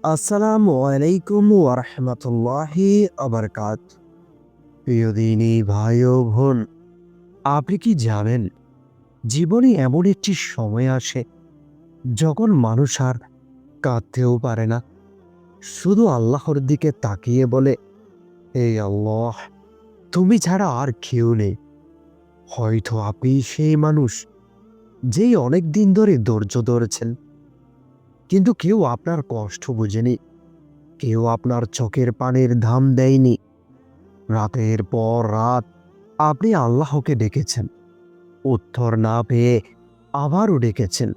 আসসালামু আলাইকুম ওয়া রাহমাতুল্লাহি ওয়া বারাকাতুহু। প্রিয় দিনী ভাই ও বোন, আপনি কি জানেন জীবনে এমন একটি সময় আসে যখন মানুষ আর কাঁদতেও পারে না, শুধু আল্লাহর দিকে তাকিয়ে বলে, হে আল্লাহ, তুমি ছাড়া আর কেউ নেই। হয়তো আপনি সেই মানুষ যেই অনেক দিন ধরে ধৈর্য ধরেছেন, কিন্তু কেউ আপনার কষ্ট বুঝেনি, কেউ আপনার চোখের পানির দাম দেয়নি। রাতের পর রাত আপনি আল্লাহকে ডেকেছেন, উত্তর না পেয়ে আবারও ডেকেছেন।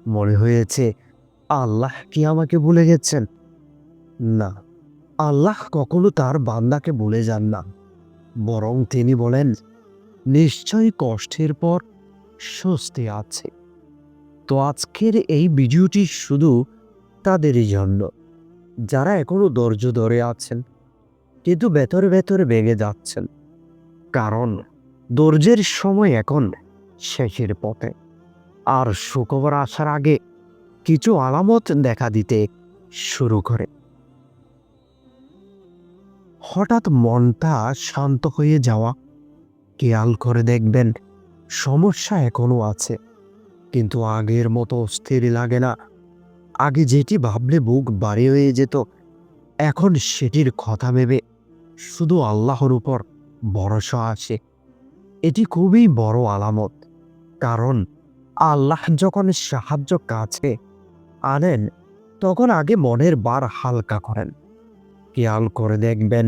মনে হয়েছে আল্লাহ কি আমাকে ভুলে গেছেন? না, আল্লাহ কখনো তার বান্দাকে ভুলে যান না। বরং তিনি বলেন, নিশ্চয়ই কষ্টের পর স্বস্তি আছে। তো আজকের এই ভিডিওটি শুধু তাদেরই জন্য, যারা এখনো ধৈর্য ধরে আছেন, কিন্তু ভেতরে ভেতরে ভেঙে যাচ্ছেন। কারণ ধৈর্যের সময় এখন শেষের পথে, আর সুখবর আসার আগে কিছু আলামত দেখা দিতে শুরু করে। হঠাৎ মনটা শান্ত হয়ে যাওয়া, খেয়াল করে দেখবেন সমস্যা এখনো আছে, কিন্তু আগের মতো স্থির লাগে না। আগে যেটি ভাবলে বুক ভারী হয়ে যেত, এখন সেটির কথা ভেবে শুধু আল্লাহর উপর ভরসা আসে। এটি খুবই বড় আলামত, কারণ আল্লাহ যখন সাহায্য কাছে আনেন, তখন আগে মনের ভার হালকা করেন। খেয়াল করে দেখবেন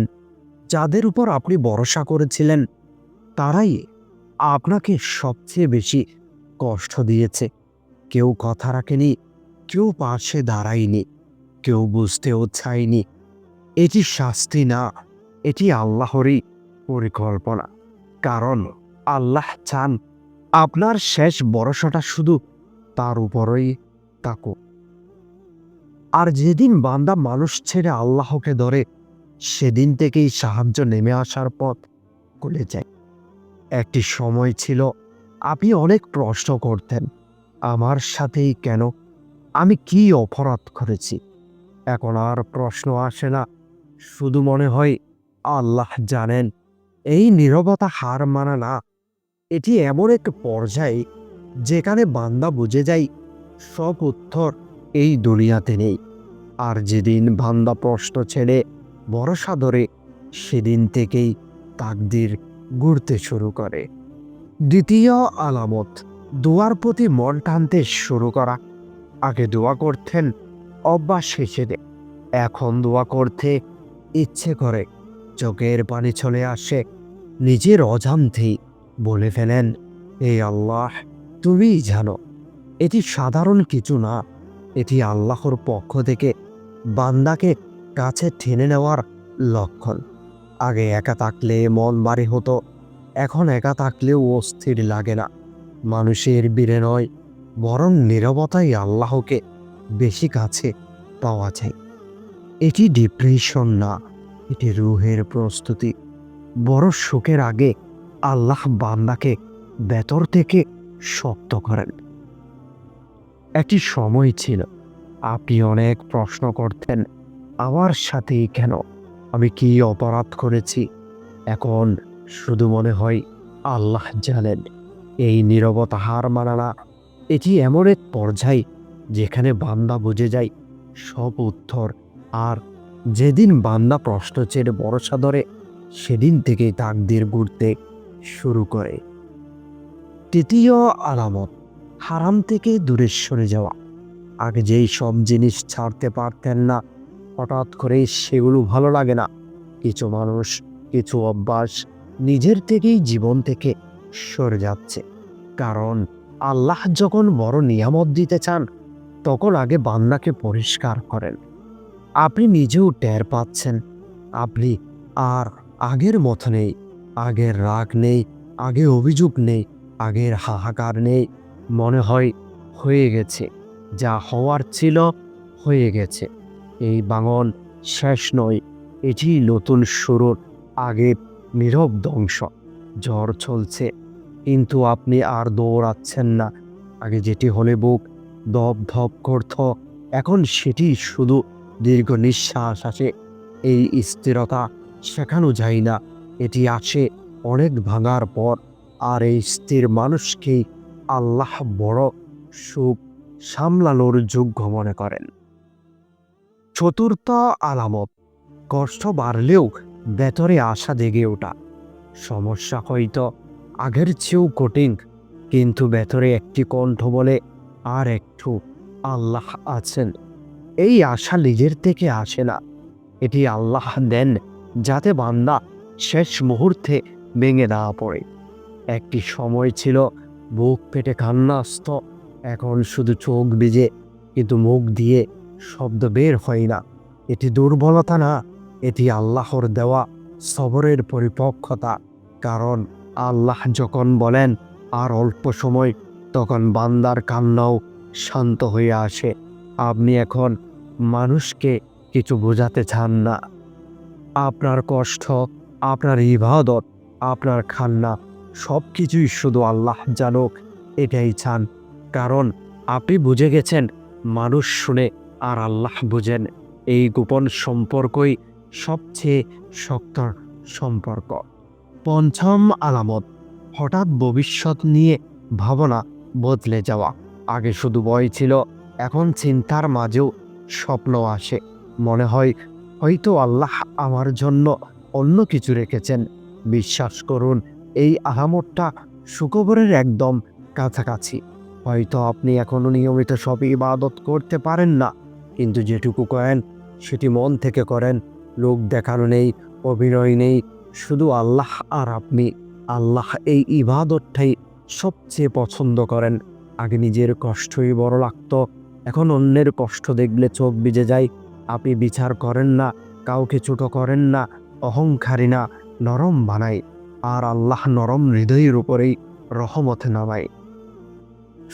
যাদের উপর আপনি ভরসা করেছিলেন, তারাই আপনাকে সবচেয়ে বেশি কষ্ট দিয়েছে। কেউ কথা রাখেনি, কেউ পাশে দাঁড়ায়নি, কেউ বুঝতেও চায়নি। এটি শাস্তি না, এটি আল্লাহরই পরিকল্পনা। কারণ আল্লাহ চান আপনার শেষ ভরসাটা শুধু তার উপরই থাকুক। আর যেদিন বান্দা মানুষ ছেড়ে আল্লাহকে ধরে, সেদিন থেকেই সাহায্য নেমে আসার পথ খুলে যায়। একটি সময় ছিল আপনি অনেক প্রশ্ন করতেন, আমার সাথেই কেন? আমি কি অপরাধ করেছি? এখন আর প্রশ্ন আসে না, শুধু মনে হয় আল্লাহ জানেন। এই নীরবতা হার মানা না, এটি এমন এক পর্যায়ে যেখানে বান্দা বুঝে যায় সব উত্তর এই দুনিয়াতে নেই। আর যেদিন বান্দা প্রশ্ন ছেড়ে ভরসা ধরে, সেদিন থেকেই তাকদির ঘুরতে শুরু করে। দ্বিতীয় আলামত, দোয়ার প্রতি মন টানতে শুরু করা। আগে দোয়া করতেন অভ্যাস হিসেবে, এখন দোয়া করতে ইচ্ছে করে, চোখের পানি চলে আসে, নিজের অজান্তেই বলে ফেলেন, এই আল্লাহ, তুমিই জানো। এটি সাধারণ কিছু না, এটি আল্লাহর পক্ষ থেকে বান্দাকে কাছে টেনে নেওয়ার লক্ষণ। আগে একা থাকলে মন ভারী হতো, এখন একা থাকলেও অস্থির লাগে না। মানুষের ভিড়ে নয়, বরং নীরবতাই আল্লাহকে বেশি কাছে পাওয়া যায়। এটি ডিপ্রেশন না, এটি রুহের প্রস্তুতি। বড় সুখের আগে আল্লাহ বান্দাকে ভেতর থেকে শক্ত করেন। একটি সময় ছিল আপনি অনেক প্রশ্ন করতেন, আমার সাথেই কেন? আমি কি অপরাধ করেছি? এখন শুধু মনে হয় আল্লাহ জানেন। এই নীরবতা হার মানা না, এটি এমন এক পর্যায় যেখানে বান্দা বুঝে যায় সব উত্তর। আর যেদিন বান্দা প্রশ্ন ছেড়ে ভরসা ধরে, সেদিন থেকেই তাকদীর ঘুরতে শুরু করে। তৃতীয় আলামত, হারাম থেকে দূরে সরে যাওয়া। আগে যেই সব জিনিস ছাড়তে পারতেন না, হঠাৎ করেই সেগুলো ভালো লাগে না। কিছু মানুষ, কিছু অভ্যাস নিজের থেকেই জীবন থেকে সরে যাচ্ছে। কারণ আল্লাহ যখন বড় নিয়ামত দিতে চান, তখন আগে বান্দাকে পরিষ্কার করেন। আপনি নিজেও টের পাচ্ছেন আপনি আর আগের মতো নেই। আগের রাগ নেই, আগে অভিযোগ নেই, আগের হাহাকার নেই। মনে হয় হয়ে গেছে, যা হওয়ার ছিল হয়ে গেছে। এই ভাঙন শেষ নয়, এটি নতুন শুরুর আগের নীরব ধ্বংস। ঝড় চলছে, কিন্তু আপনি আর দৌড়াচ্ছেন না। আগে যেটি হলে বুক ধপ ধপ করত, এখন সেটি শুধু দীর্ঘ নিঃশ্বাস আসে। এই স্থিরতা শেখানো যায় না, এটি আসে অনেক ভাঙার পর। আর এই স্থির মানুষকেই আল্লাহ বড় সুখ সামলানোর যোগ্য মনে করেন। চতুর্থ আলামত, কষ্ট বাড়লেও ভেতরে আশা জেগে ওঠা। সমস্যা হয়তো আগের চেয়েও কঠিন, কিন্তু ভেতরে একটি কণ্ঠ বলে আর একটু আল্লাহ আছেন। এই আশা নিজের থেকে আসে না, এটি আল্লাহ দেন যাতে বান্দা শেষ মুহূর্তে ভেঙে না পড়ে। একটি সময় ছিল বুক পেটে কান্না আসত, এখন শুধু চোখ ভিজে, কিন্তু মুখ দিয়ে শব্দ বের হয় না। এটি দুর্বলতা না, এটি আল্লাহর দেওয়া সবরের পরিপক্কতা। কারণ আল্লাহ যখন বলেন আর অল্প সময়, তখন বান্দার কান্নাও শান্ত হয়ে আসে। আপনি এখন মানুষকে কিছু বোঝাতে চান না, আপনার কষ্ট, আপনার ইবাদত, আপনার খান্না সব কিছুই শুধু আল্লাহ জানুক এটাই চান। কারণ আপনি বুঝে গেছেন মানুষ শুনে আর আল্লাহ বুঝেন, এই গোপন সম্পর্কই সবচেয়ে শক্ত সম্পর্ক। পঞ্চম আলামত, হঠাৎ ভবিষ্যৎ নিয়ে ভাবনা বদলে যাওয়া। আগে শুধু ভয় ছিল, এখন চিন্তার মাঝেও স্বপ্ন আসে। মনে হয় হয়তো আল্লাহ আমার জন্য অন্য কিছু রেখেছেন। বিশ্বাস করুন, এই আলামতটা সুখবরের একদম কাছাকাছি। হয়তো আপনি এখনো নিয়মিত সব ইবাদত করতে পারেন না, কিন্তু যেটুকু করেন সেটি মন থেকে করেন। লোক দেখানো নেই, অভিনয় নেই, শুধু আল্লাহ আর আপনি। আল্লাহ এই ইবাদতটাই সবচেয়ে পছন্দ করেন। আগে নিজের কষ্টই বড় লাগতো, এখন অন্যের কষ্ট দেখলে চোখ ভিজে যায়। আপনি বিচার করেন না, কাউকে ছোট করেন না, অহংকারী না, নরম বানাই। আর আল্লাহ নরম হৃদয়ের উপরেই রহমত নামায়।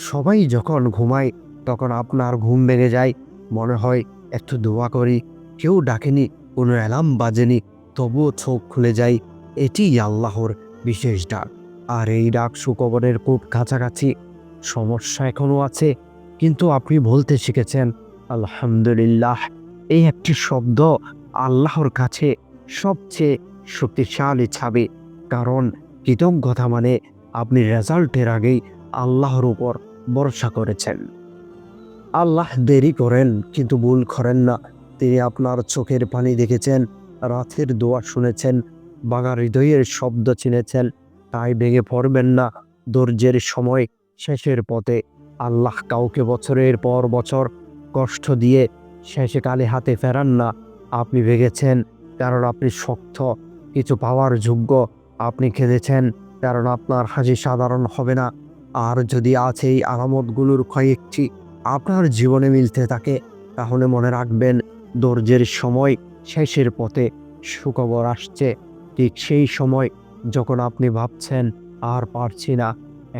সবাই যখন ঘুমায় তখন আপনার ঘুম ভেঙে যায়, মনে হয় একটু দোয়া করি। কেউ ডাকেনি, কোনো অ্যালার্ম বাজেনি, তবুও চোখ খুলে যায়। এটিই আল্লাহর বিশেষ ডাক। আর এই ডাক সুখবরের খুব কাছাকাছি। সমস্যা এখনও আছে, কিন্তু আপনি বলতে শিখেছেন আলহামদুলিল্লাহ। এই একটি শব্দ আল্লাহর কাছে সবচেয়ে শক্তিশালী ছাবি। কারণ কৃতজ্ঞতা মানে আপনি রেজাল্টের আগেই আল্লাহর উপর ভরসা করেছেন। আল্লাহ দেরি করেন কিন্তু ভুল করেন না। তিনি আপনার চোখের পানি দেখেছেন, রাতের দোয়া শুনেছেন, ভাঙা হৃদয়ের শব্দ চিনেছেন। তাই ভেঙে পড়বেন না। ধৈর্যের সময় শেষের পথে। আল্লাহ কাউকে বছরের পর বছর কষ্ট দিয়ে শেষে কালে হাতে ফেরান না। আপনি ভেঙেছেন কারণ আপনি শক্ত কিছু পাওয়ার যোগ্য। আপনি কেঁদেছেন কারণ আপনার হাসি সাধারণ হবে না। আর যদি আছে এই আলামতগুলোর কয়েকটি আপনার জীবনে মিলতে থাকে, তাহলে মনে রাখবেন ধৈর্যের সময় শেষের পথে সুখবর আসছে। ঠিক সেই সময় যখন আপনি ভাবছেন আর পারছি না,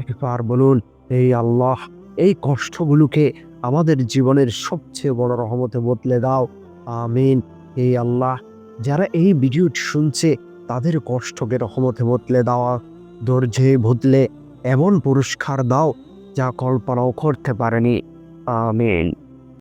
একবার বলুন এই আল্লাহ, এই কষ্টগুলোকে আমাদের জীবনের সবচেয়ে বড় রহমতে বদলে দাও। আমিন। এই আল্লাহ, যারা এই ভিডিওটি শুনছে তাদের কষ্টকে রহমতে বদলে দেওয়া, ধৈর্যে বদলে এমন পুরস্কার দাও যা কল্পনাও করতে পারেনি। আমিন।